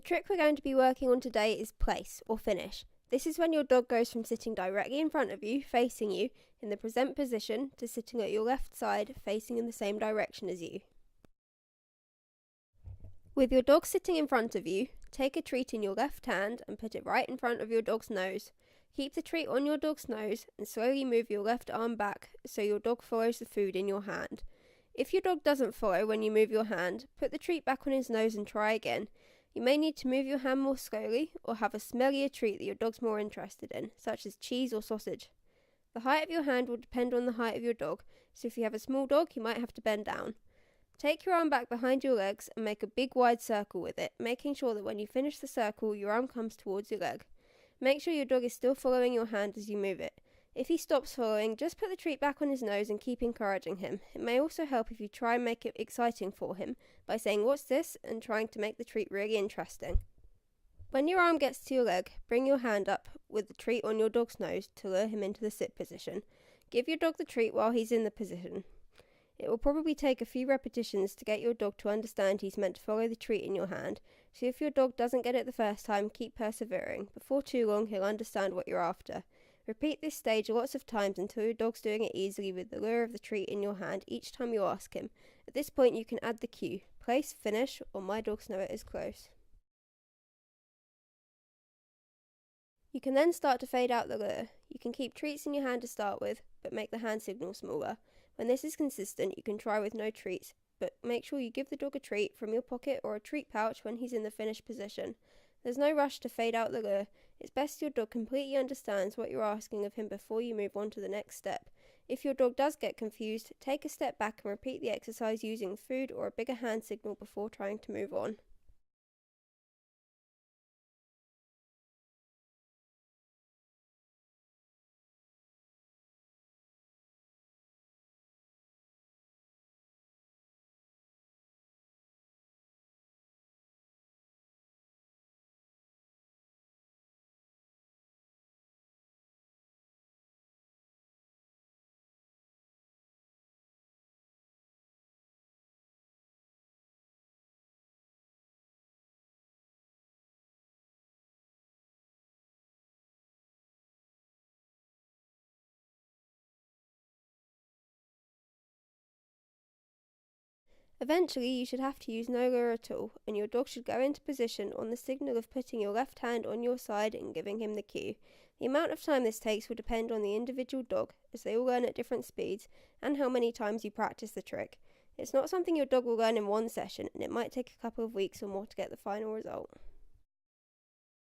trick we're going to be working on today is place, or finish. This is when your dog goes from sitting directly in front of you, facing you, in the present position, to sitting at your left side, facing in the same direction as you. With your dog sitting in front of you, take a treat in your left hand and put it right in front of your dog's nose. Keep the treat on your dog's nose and slowly move your left arm back so your dog follows the food in your hand. If your dog doesn't follow when you move your hand, put the treat back on his nose and try again. You may need to move your hand more slowly or have a smellier treat that your dog's more interested in, such as cheese or sausage. The height of your hand will depend on the height of your dog, so if you have a small dog, you might have to bend down. Take your arm back behind your legs and make a big wide circle with it, making sure that when you finish the circle, your arm comes towards your leg. Make sure your dog is still following your hand as you move it. If he stops following, just put the treat back on his nose and keep encouraging him. It may also help if you try and make it exciting for him by saying, "What's this?" and trying to make the treat really interesting. When your arm gets to your leg, bring your hand up with the treat on your dog's nose to lure him into the sit position. Give your dog the treat while he's in the position. It will probably take a few repetitions to get your dog to understand he's meant to follow the treat in your hand, so if your dog doesn't get it the first time, keep persevering. Before too long, he'll understand what you're after. Repeat this stage lots of times until your dog's doing it easily with the lure of the treat in your hand each time you ask him. At this point, you can add the cue: place, finish, or my dogs know it is close. You can then start to fade out the lure. You can keep treats in your hand to start with, but make the hand signal smaller. When this is consistent, you can try with no treats, but make sure you give the dog a treat from your pocket or a treat pouch when he's in the finished position. There's no rush to fade out the lure. It's best your dog completely understands what you're asking of him before you move on to the next step. If your dog does get confused, take a step back and repeat the exercise using food or a bigger hand signal before trying to move on. Eventually, you should have to use no lure at all, and your dog should go into position on the signal of putting your left hand on your side and giving him the cue. The amount of time this takes will depend on the individual dog, as they all learn at different speeds, and how many times you practice the trick. It's not something your dog will learn in one session, and it might take a couple of weeks or more to get the final result.